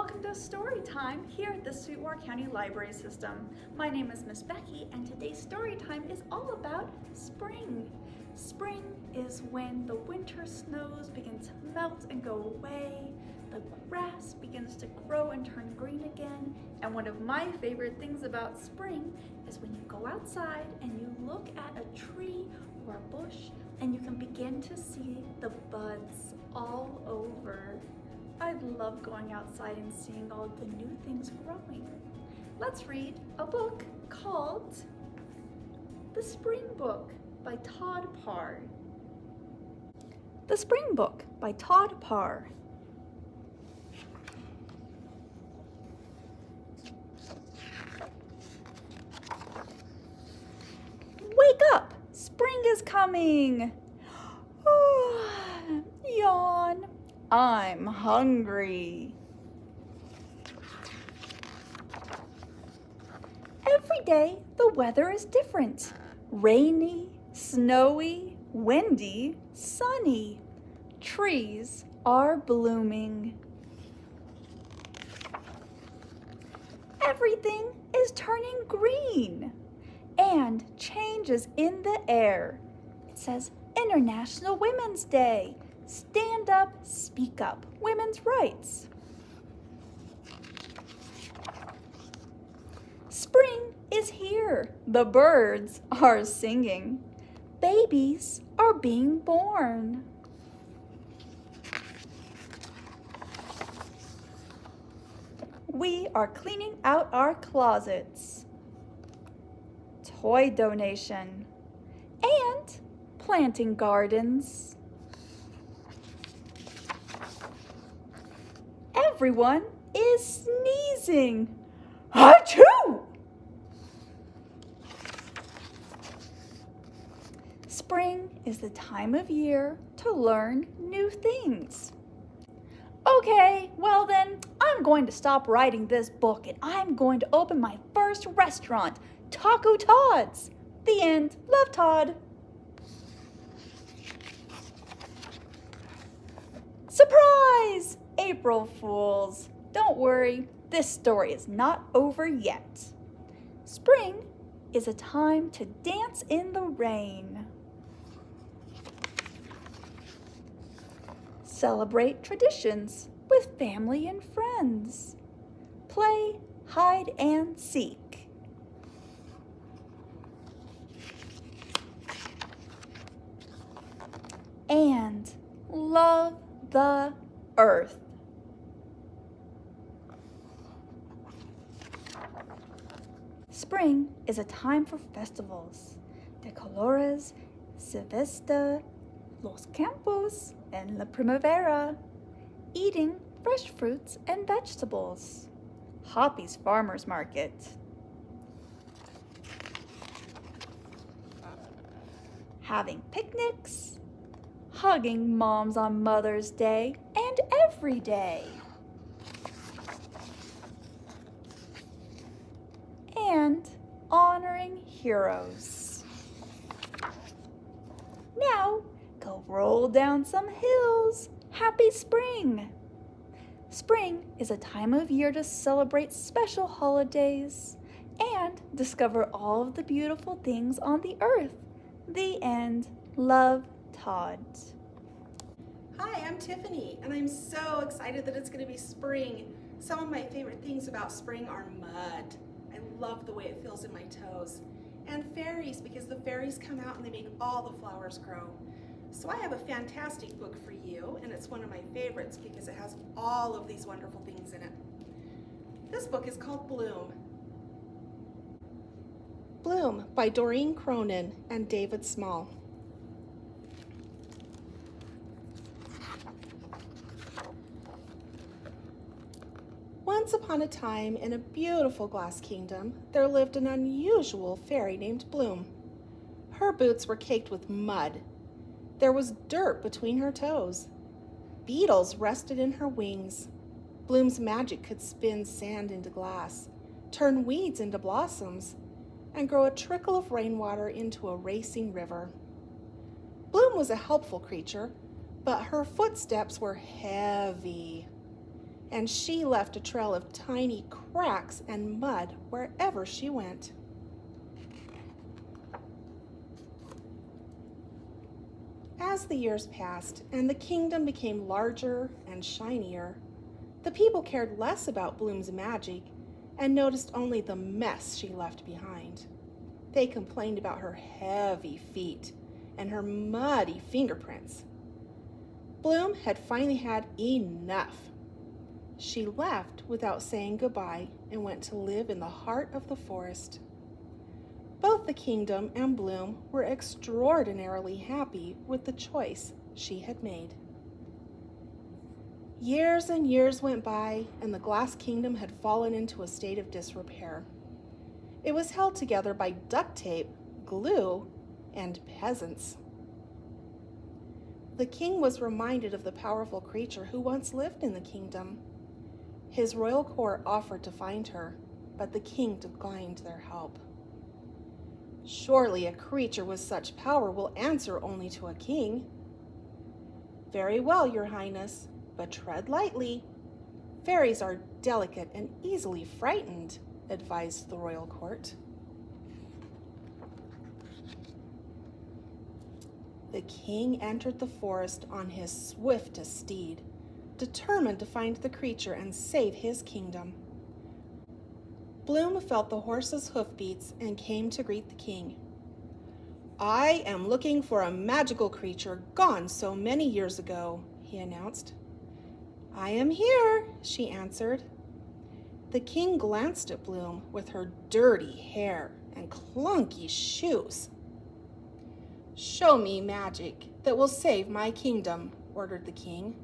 welcome to Story Time here at the Sweetwater County Library System. My name is Miss Becky, and today's story time is all about spring. Spring is when the winter snows begin to melt and go away, the grass begins to grow and turn green again, and one of my favorite things about spring is when you go outside and you look at a tree or a bush and you can begin to see the buds all over. I love going outside and seeing all the new things growing. Let's read a book called The Spring Book by Todd Parr. The Spring Book by Todd Parr. Wake up! Spring is coming! Yawn. I'm hungry. Every day the weather is different. Rainy, snowy, windy, sunny. Trees are blooming. Everything is turning green. And change is in the air. It says International Women's Day. Stand up, speak up. Women's rights. Spring is here. The birds are singing. Babies are being born. We are cleaning out our closets. Toy donation. And planting gardens. Everyone is sneezing. Achoo! Spring is the time of year to learn new things. Okay, well then, I'm going to stop writing this book and I'm going to open my first restaurant, Taco Todd's. The end. Love, Todd. Surprise! April Fools. Don't worry, this story is not over yet. Spring is a time to dance in the rain. Celebrate traditions with family and friends. Play hide and seek. And love the earth. Spring is a time for festivals. De colores se vista los campos en la primavera. Eating fresh fruits and vegetables. Hoppy's Farmers Market. Having picnics. Hugging moms on Mother's Day and every day. And honoring heroes. Now, go roll down some hills. Happy spring! Spring is a time of year to celebrate special holidays and discover all of the beautiful things on the earth. The end. Love, Todd. Hi, I'm Tiffany, and I'm so excited that it's going to be spring. Some of my favorite things about spring are mud. I love the way it feels in my toes. And fairies, because the fairies come out and they make all the flowers grow. So I have a fantastic book for you, and it's one of my favorites because it has all of these wonderful things in it. This book is called Bloom. Bloom by Doreen Cronin and David Small. Once upon a time, in a beautiful glass kingdom, there lived an unusual fairy named Bloom. Her boots were caked with mud. There was dirt between her toes. Beetles rested in her wings. Bloom's magic could spin sand into glass, turn weeds into blossoms, and grow a trickle of rainwater into a racing river. Bloom was a helpful creature, but her footsteps were heavy. and she left a trail of tiny cracks and mud wherever she went. As the years passed and the kingdom became larger and shinier, the people cared less about Bloom's magic and noticed only the mess she left behind. They complained about her heavy feet and her muddy fingerprints. Bloom had finally had enough. She left without saying goodbye and went to live in the heart of the forest. Both the kingdom and Bloom were extraordinarily happy with the choice she had made. Years and years went by, and the glass kingdom had fallen into a state of disrepair. It was held together by duct tape, glue, and peasants. The king was reminded of the powerful creature who once lived in the kingdom. His royal court offered to find her, but the king declined their help. Surely a creature with such power will answer only to a king. Very well, your highness, but tread lightly. Fairies are delicate and easily frightened, advised the royal court. The king entered the forest on his swiftest steed, determined to find the creature and save his kingdom. Bloom felt the horse's hoofbeats and came to greet the king. "I am looking for a magical creature gone so many years ago," he announced. "I am here," she answered. The king glanced at Bloom with her dirty hair and clunky shoes. "Show me magic that will save my kingdom," ordered the king.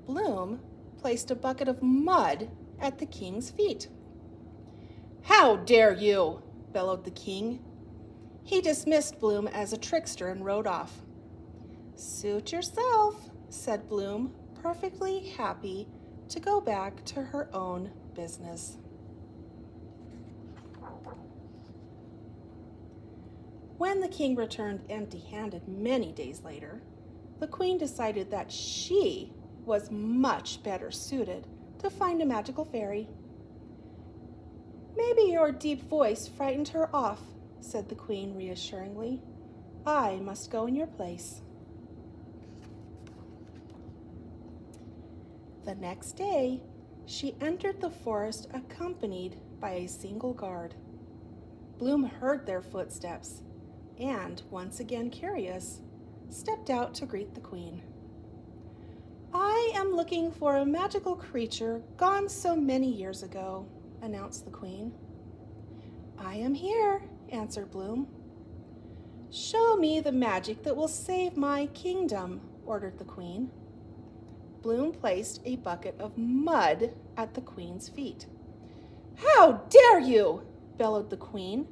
Bloom placed a bucket of mud at the king's feet. "How dare you!" bellowed the king. He dismissed Bloom as a trickster and rode off. "Suit yourself," said Bloom, perfectly happy to go back to her own business. When the king returned empty-handed many days later, the queen decided that she was much better suited to find a magical fairy. "Maybe your deep voice frightened her off," said the queen reassuringly. "I must go in your place." The next day, she entered the forest accompanied by a single guard. Bloom heard their footsteps and, once again curious, stepped out to greet the queen. "I am looking for a magical creature gone so many years ago," announced the queen. "I am here," answered Bloom. "Show me the magic that will save my kingdom," ordered the queen. Bloom placed a bucket of mud at the queen's feet. "How dare you!" bellowed the queen.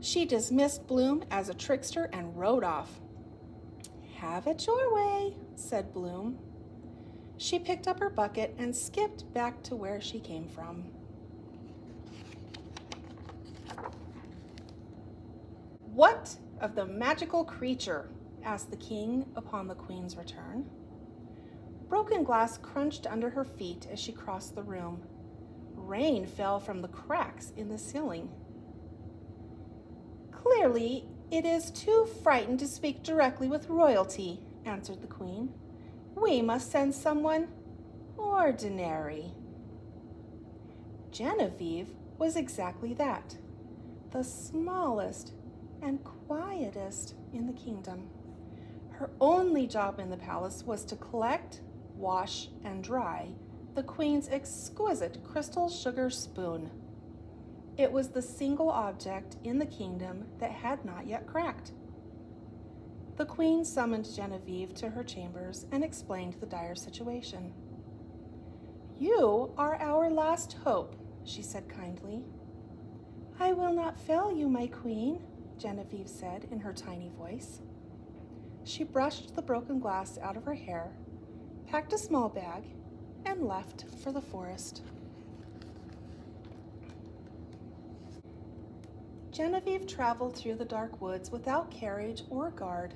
She dismissed Bloom as a trickster and rode off. "Have it your way," said Bloom. She picked up her bucket and skipped back to where she came from. "What of the magical creature?" asked the king upon the queen's return. Broken glass crunched under her feet as she crossed the room. Rain fell from the cracks in the ceiling. "Clearly, it is too frightened to speak directly with royalty," answered the queen. "We must send someone ordinary." Genevieve was exactly that, the smallest and quietest in the kingdom. Her only job in the palace was to collect, wash, and dry the queen's exquisite crystal sugar spoon. It was the single object in the kingdom that had not yet cracked. The queen summoned Genevieve to her chambers and explained the dire situation. "You are our last hope," she said kindly. "I will not fail you, my queen," Genevieve said in her tiny voice. She brushed the broken glass out of her hair, packed a small bag, and left for the forest. Genevieve traveled through the dark woods without carriage or guard.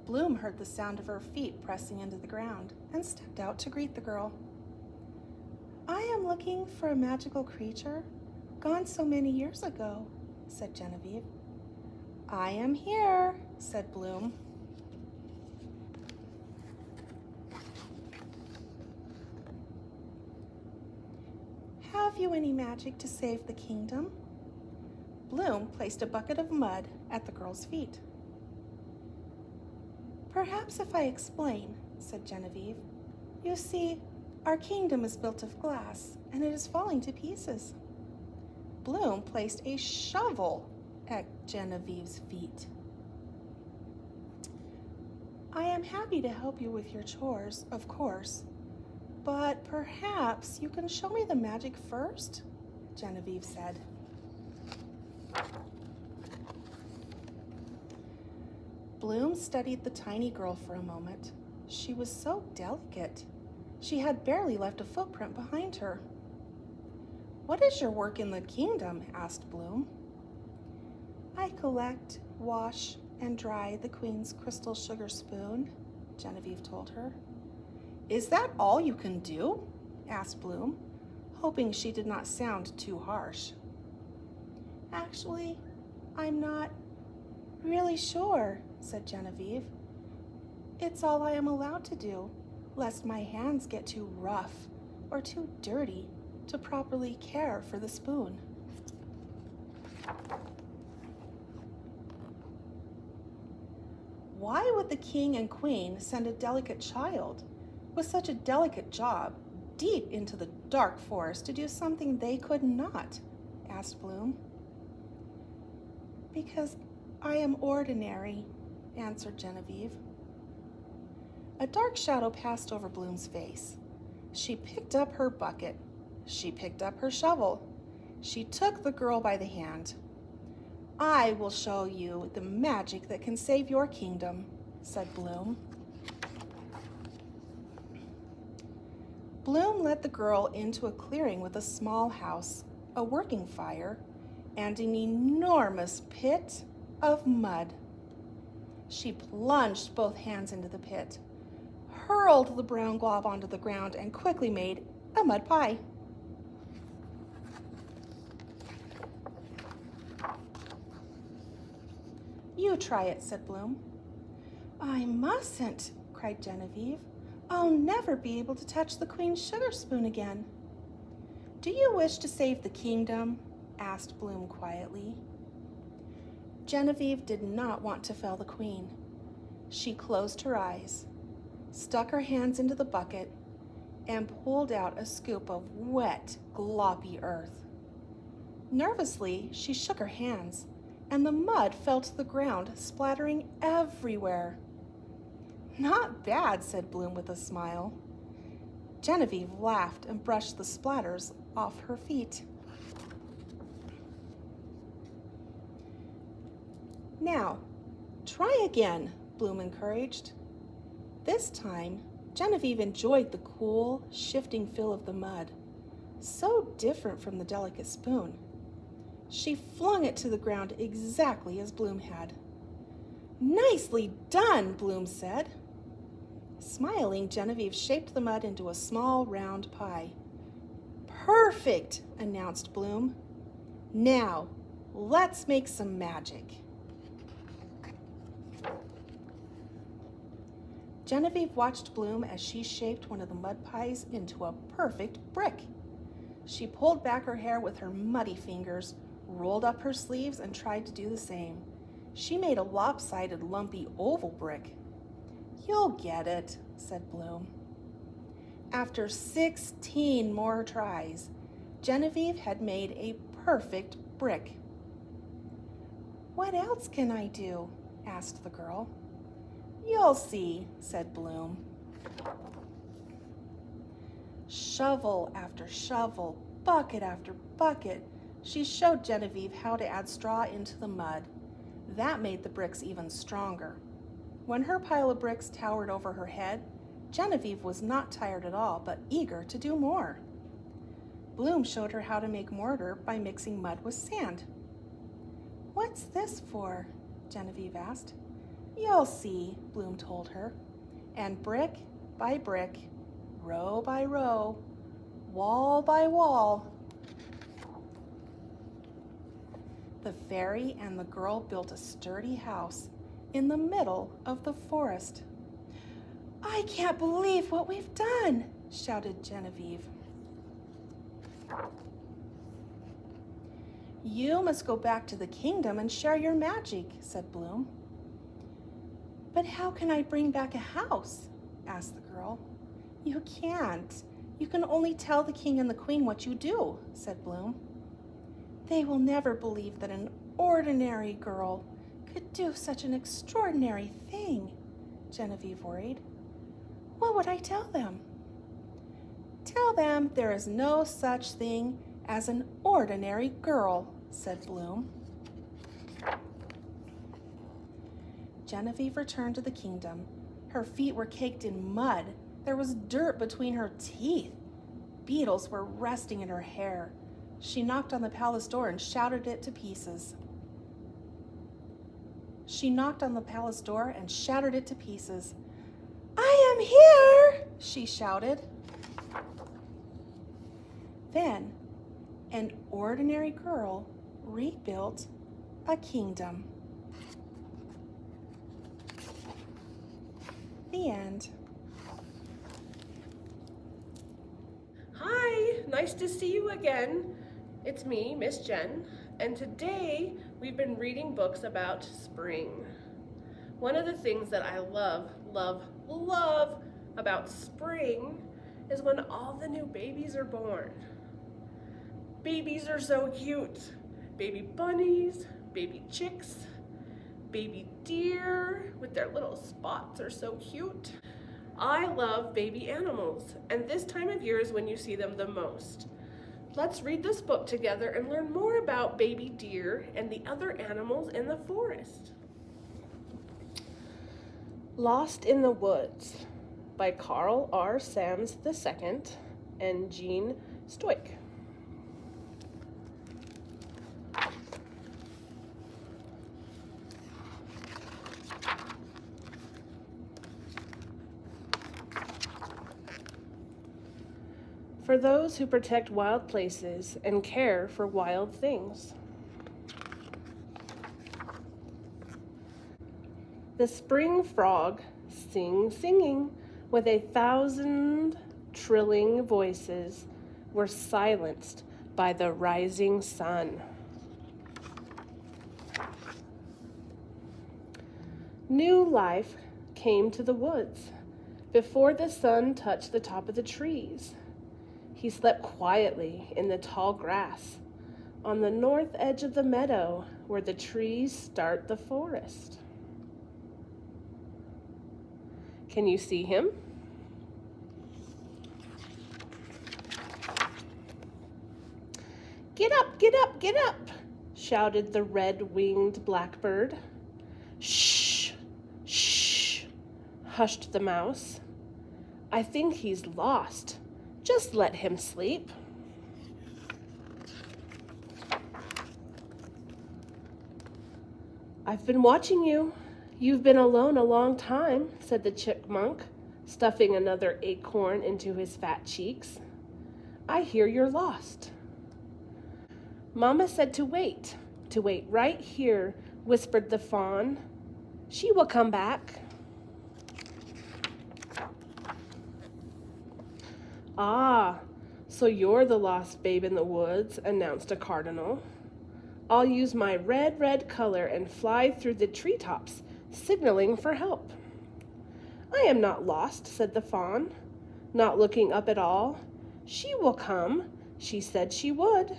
Bloom heard the sound of her feet pressing into the ground and stepped out to greet the girl. I am looking for a magical creature gone so many years ago, said Genevieve. I am here, said Bloom. Have you any magic to save the kingdom? Bloom placed a bucket of mud at the girl's feet. Perhaps if I explain, said Genevieve. You see, our kingdom is built of glass, and it is falling to pieces. Bloom placed a shovel at Genevieve's feet. I am happy to help you with your chores, of course, but perhaps you can show me the magic first, Genevieve said. Bloom studied the tiny girl for a moment. She was so delicate. She had barely left a footprint behind her. What is your work in the kingdom? Asked Bloom. I collect, wash, and dry the queen's crystal sugar spoon, Genevieve told her. Is that all you can do? Asked Bloom, hoping she did not sound too harsh. Actually, I'm not really sure, said Genevieve. It's all I am allowed to do, lest my hands get too rough or too dirty to properly care for the spoon. Why would the king and queen send a delicate child with such a delicate job deep into the dark forest to do something they could not? Asked Bloom. Because I am ordinary, answered Genevieve. A dark shadow passed over Bloom's face. She picked up her bucket. She picked up her shovel. She took the girl by the hand. I will show you the magic that can save your kingdom, said Bloom. Bloom led the girl into a clearing with a small house, a working fire, and an enormous pit of mud. She plunged both hands into the pit, hurled the brown glob onto the ground, and quickly made a mud pie. You try it, said Bloom. I mustn't, cried Genevieve. I'll never be able to touch the queen's sugar spoon again. Do you wish to save the kingdom? Asked Bloom quietly. Genevieve did not want to fail the queen. She closed her eyes, stuck her hands into the bucket, and pulled out a scoop of wet, gloppy earth. Nervously, she shook her hands, and the mud fell to the ground, splattering everywhere. Not bad, said Bloom with a smile. Genevieve laughed and brushed the splatters off her feet. Now, try again, Bloom encouraged. This time, Genevieve enjoyed the cool, shifting feel of the mud, so different from the delicate spoon. She flung it to the ground exactly as Bloom had. Nicely done, Bloom said. Smiling, Genevieve shaped the mud into a small, round pie. Perfect, announced Bloom. Now, let's make some magic. Genevieve watched Bloom as she shaped one of the mud pies into a perfect brick. She pulled back her hair with her muddy fingers, rolled up her sleeves, and tried to do the same. She made a lopsided, lumpy oval brick. You'll get it, said Bloom. After 16 more tries, Genevieve had made a perfect brick. What else can I do? Asked the girl. You'll see, said Bloom. Shovel after shovel, bucket after bucket, she showed Genevieve how to add straw into the mud. That made the bricks even stronger. When her pile of bricks towered over her head, Genevieve was not tired at all, but eager to do more. Bloom showed her how to make mortar by mixing mud with sand. What's this for? Genevieve asked. You'll see, Bloom told her. And brick by brick, row by row, wall by wall. The fairy and the girl built a sturdy house in the middle of the forest. "I can't believe what we've done," shouted Genevieve. "You must go back to the kingdom and share your magic," said Bloom. "But how can I bring back a house?" asked the girl. "You can't. You can only tell the king and the queen what you do," said Bloom. "They will never believe that an ordinary girl could do such an extraordinary thing," Genevieve worried. "What would I tell them?" "Tell them there is no such thing as an ordinary girl," said Bloom. Genevieve returned to the kingdom. Her feet were caked in mud. There was dirt between her teeth. Beetles were resting in her hair. She knocked on the palace door and shattered it to pieces. "I am here!" she shouted. Then, an ordinary girl rebuilt a kingdom. The end. Hi, nice to see you again. It's me, Miss Jen, and today we've been reading books about spring. One of the things that I love about spring is when all the new babies are born. Babies are so cute. Baby bunnies, baby chicks, baby deer with their little spots are so cute. I love baby animals, and this time of year is when you see them the most. Let's read this book together and learn more about baby deer and the other animals in the forest. Lost in the Woods by Carl R. Sams II and Jean Stoic. For those who protect wild places and care for wild things. The spring frog singing with 1,000 trilling voices were silenced by the rising sun. New life came to the woods before the sun touched the top of the trees. He slept quietly in the tall grass on the north edge of the meadow where the trees start the forest. Can you see him? "Get up, get up, get up," shouted the red-winged blackbird. "Shh, shh," hushed the mouse. "I think he's lost. Just let him sleep." "I've been watching you. You've been alone a long time," said the chipmunk, stuffing another acorn into his fat cheeks. "I hear you're lost." "Mama said to wait right here," whispered the fawn. "She will come back." "Ah, so you're the lost babe in the woods," announced a cardinal. "I'll use my red color and fly through the treetops, signaling for help." "I am not lost," said the fawn, not looking up at all. "She will come. She said she would."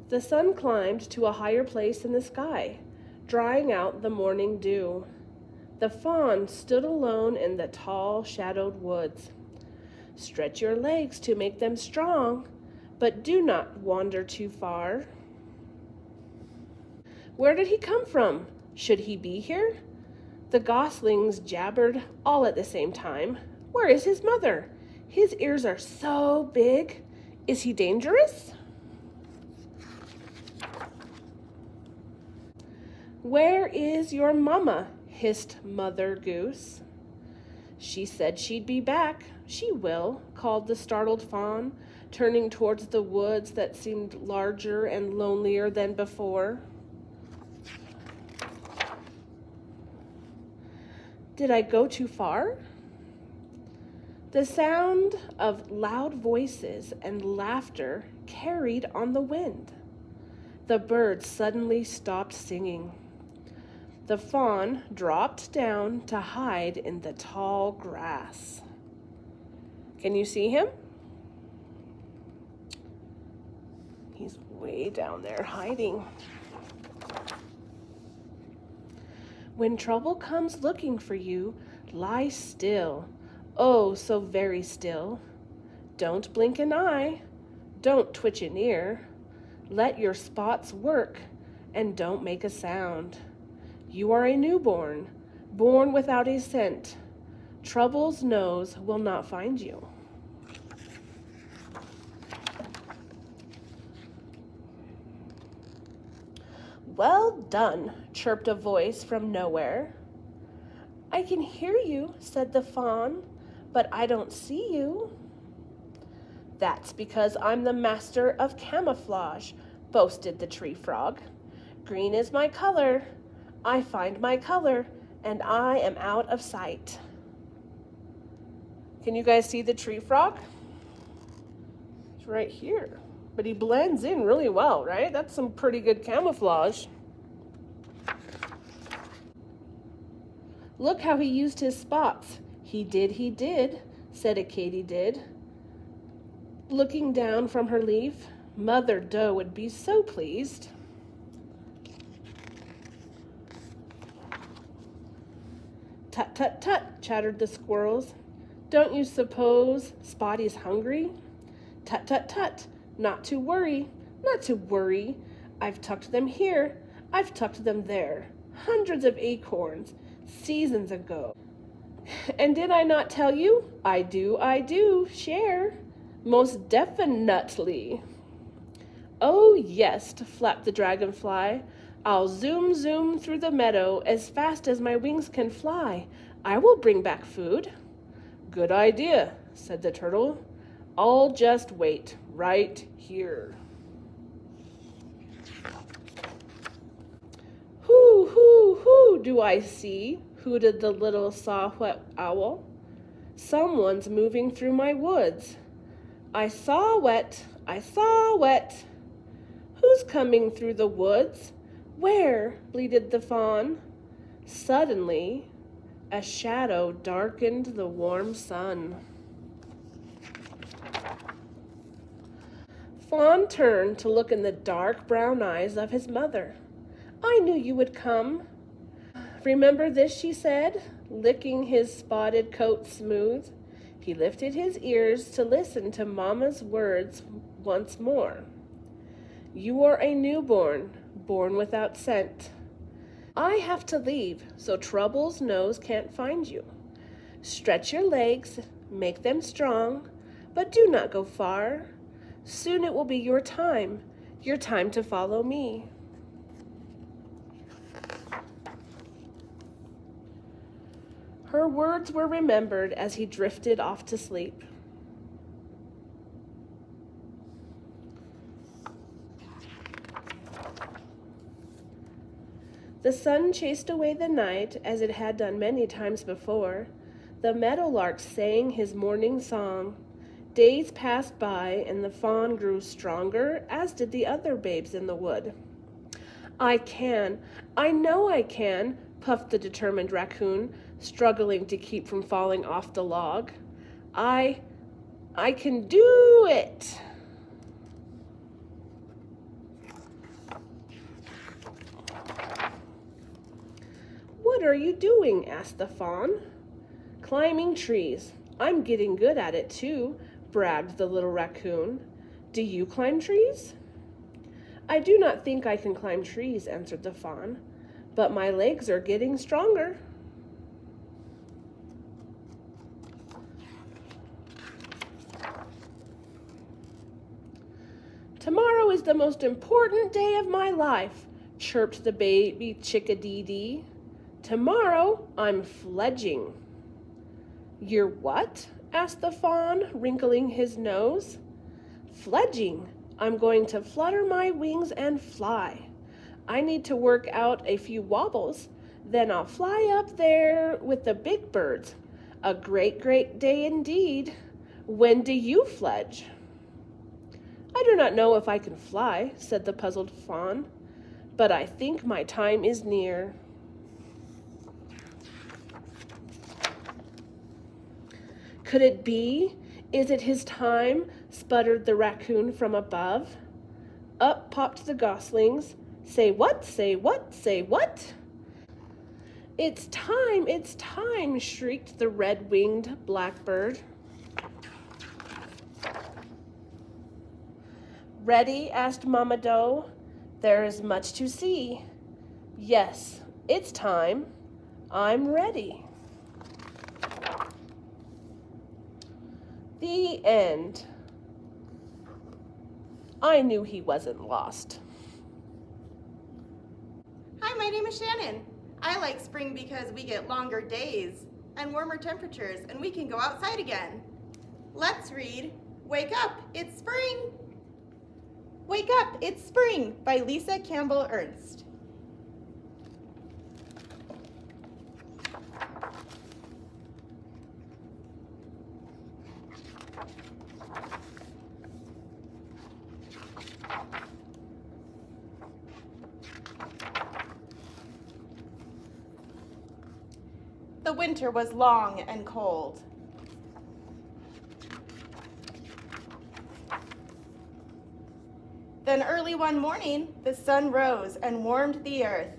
The sun climbed to a higher place in the sky, drying out the morning dew. The fawn stood alone in the tall, shadowed woods. "Stretch your legs to make them strong, but do not wander too far." Where did he come from? Should he be here? The goslings jabbered all at the same time. Where is his mother? His ears are so big. Is he dangerous? Where is your mama? hissed Mother Goose. She said she'd be back. She will, called the startled fawn, turning towards the woods that seemed larger and lonelier than before. Did I go too far? The sound of loud voices and laughter carried on the wind. The birds suddenly stopped singing. The fawn dropped down to hide in the tall grass. Can you see him? He's way down there hiding. When trouble comes looking for you, lie still. Oh, so very still. Don't blink an eye. Don't twitch an ear. Let your spots work and don't make a sound. You are a newborn, born without a scent. Trouble's nose will not find you. Well done, chirped a voice from nowhere. I can hear you, said the fawn, but I don't see you. That's because I'm the master of camouflage, boasted the tree frog. Green is my color. I find my color, and I am out of sight. Can you guys see the tree frog? He's right here, but he blends in really well, right? That's some pretty good camouflage. Look how he used his spots. He did, said a katydid. Looking down from her leaf, Mother Doe would be so pleased. Tut, tut, tut, chattered the squirrels. Don't you suppose Spotty's hungry? Tut, tut, tut, not to worry, not to worry. I've tucked them here, I've tucked them there. Hundreds of acorns, seasons ago. And did I not tell you? I do, share. Most definitely. Oh, yes, flapped the dragonfly. I'll zoom, zoom through the meadow as fast as my wings can fly. I will bring back food. Good idea, said the turtle. I'll just wait right here. Hoo, hoo, hoo, do I see, hooted the little saw-whet owl. Someone's moving through my woods. I saw wet. Who's coming through the woods? Where? Bleated the fawn. Suddenly, a shadow darkened the warm sun. Fawn turned to look in the dark brown eyes of his mother. I knew you would come. Remember this, she said, licking his spotted coat smooth. He lifted his ears to listen to Mama's words once more. You are a newborn, born without scent. I have to leave, so Trouble's nose can't find you. Stretch your legs, make them strong, but do not go far. Soon it will be your time to follow me. Her words were remembered as he drifted off to sleep. The sun chased away the night as it had done many times before. The meadowlark sang his morning song. Days passed by and the fawn grew stronger, as did the other babes in the wood. I know I can, puffed the determined raccoon, struggling to keep from falling off the log. I can do it. What are you doing? Asked the fawn. Climbing trees. I'm getting good at it too, bragged the little raccoon. Do you climb trees? I do not think I can climb trees, answered the fawn, but my legs are getting stronger. Tomorrow is the most important day of my life, chirped the baby chickadee. Tomorrow I'm fledging." "You're what?" asked the fawn, wrinkling his nose. "Fledging. I'm going to flutter my wings and fly. I need to work out a few wobbles, then I'll fly up there with the big birds. A great, great day indeed. When do you fledge?" "I do not know if I can fly," said the puzzled fawn, "but I think my time is near." "Could it be? Is it his time?" sputtered the raccoon from above. Up popped the goslings. "Say what? Say what? Say what?" It's time, shrieked the red-winged blackbird. "Ready?" asked Mama Doe. "There is much to see." "Yes, it's time. I'm ready." The end. I knew he wasn't lost. Hi, my name is Shannon. I like spring because we get longer days and warmer temperatures and we can go outside again. Let's read Wake Up, It's Spring! Wake Up, It's Spring by Lisa Campbell Ernst. The winter was long and cold. Then early one morning, the sun rose and warmed the earth.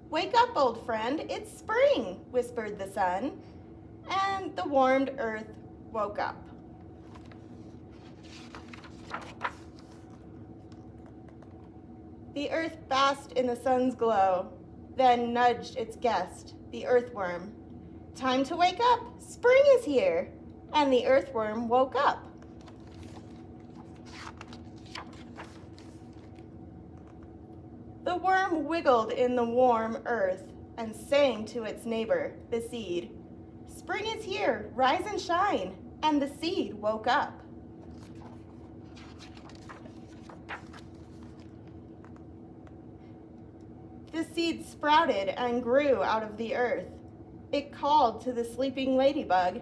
"Wake up, old friend, it's spring," whispered the sun, and the warmed earth woke up. The earth basked in the sun's glow, then nudged its guest, the earthworm. "Time to wake up, spring is here," and the earthworm woke up. The worm wiggled in the warm earth and sang to its neighbor, the seed. "Spring is here, rise and shine," and the seed woke up. The seed sprouted and grew out of the earth. It called to the sleeping ladybug,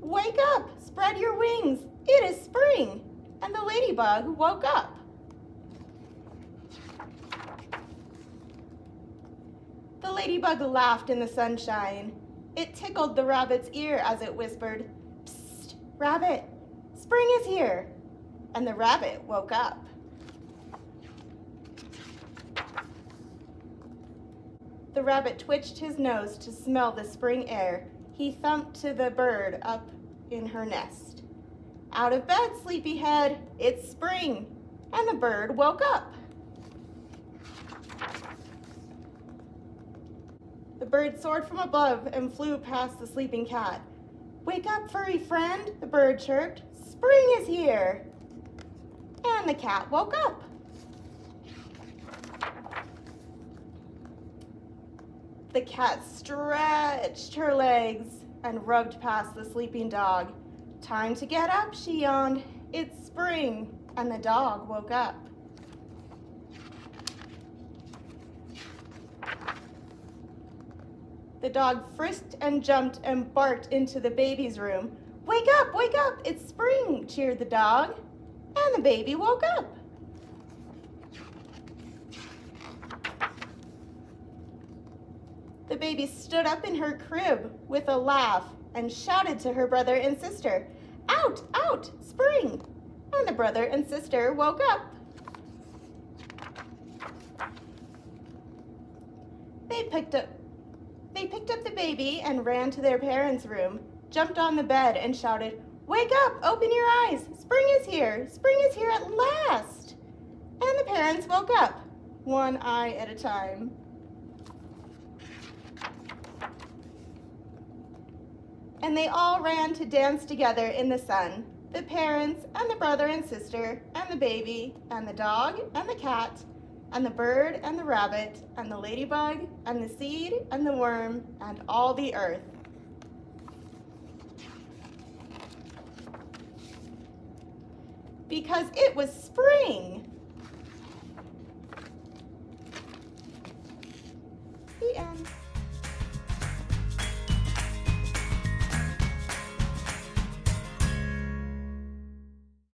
"Wake up, spread your wings, it is spring," and the ladybug woke up. The ladybug laughed in the sunshine. It tickled the rabbit's ear as it whispered, "Psst, rabbit, spring is here," and the rabbit woke up. The rabbit twitched his nose to smell the spring air. He thumped to the bird up in her nest. "Out of bed, sleepyhead, it's spring," and the bird woke up. The bird soared from above and flew past the sleeping cat. "Wake up, furry friend," the bird chirped. "Spring is here." And the cat woke up. The cat stretched her legs and rubbed past the sleeping dog. "Time to get up," she yawned. "It's spring," and the dog woke up. The dog frisked and jumped and barked into the baby's room. Wake up, it's spring," cheered the dog, and the baby woke up. The baby stood up in her crib with a laugh and shouted to her brother and sister, "Out, out, spring!" And the brother and sister woke up. They picked up the baby and ran to their parents' room, jumped on the bed and shouted, "Wake up, open your eyes, spring is here at last!" And the parents woke up, one eye at a time. And they all ran to dance together in the sun, the parents and the brother and sister and the baby and the dog and the cat and the bird and the rabbit and the ladybug and the seed and the worm and all the earth. Because it was spring. The end.